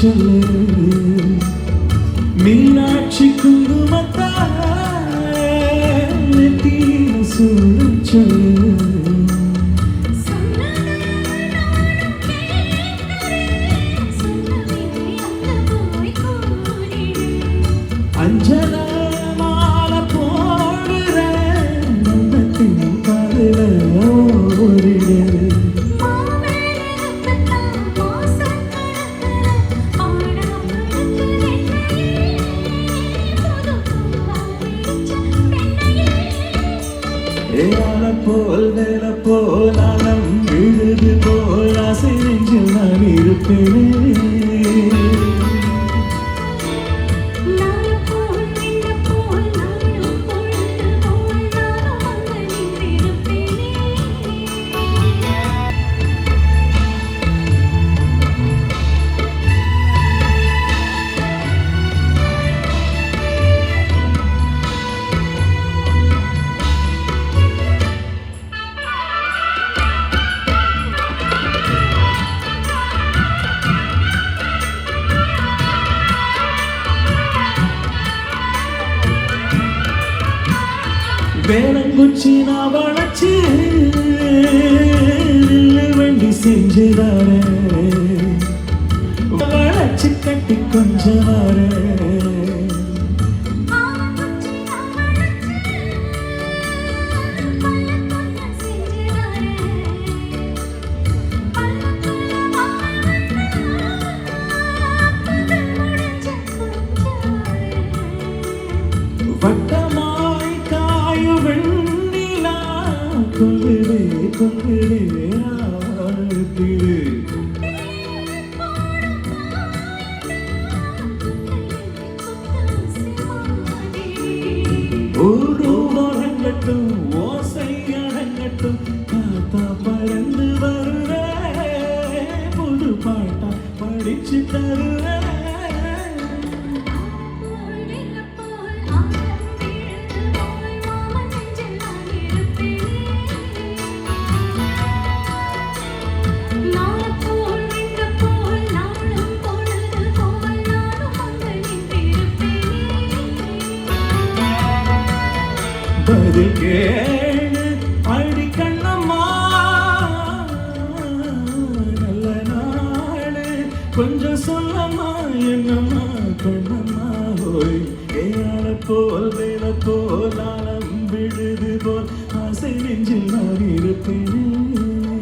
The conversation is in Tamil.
சொல்லு மீனாட்சி குங்குமத்தா நெத்தியில சூட சொல்லு அஞ்சல மாலை போடுற நம்பத்தின் காதல ஓடிடு ஏல போல் வேல போல் அலம் விழுது போல் ஆசை நெஞ்சில் நான் இருப்பேன் வேளங்குச்சி நான் வளைச்சு வண்டி செஞ்சுதார வளைச்சு கட்டி கொஞ்சம் வர வட்டமாய் காயும் வெண்ணிலா கொள்ளிடே கொள்ளிடே ஆழ்த்திடு ஒரு வரங்கட்டும் ஓசை அடங்கட்டும் காத்தா பறந்து வருவே புது பாட்டா படிச்சு தருவே பதில் கேளு அடி கண்ணம்மா நல்ல நாளு கொஞ்சம் சொல்லம்மா என்னம்மா கண்ணம்மா போய் ஏழ போல் வேல போல் ஆழம் விழுது போல் ஆசை நெஞ்சில் நான் இருப்பேன்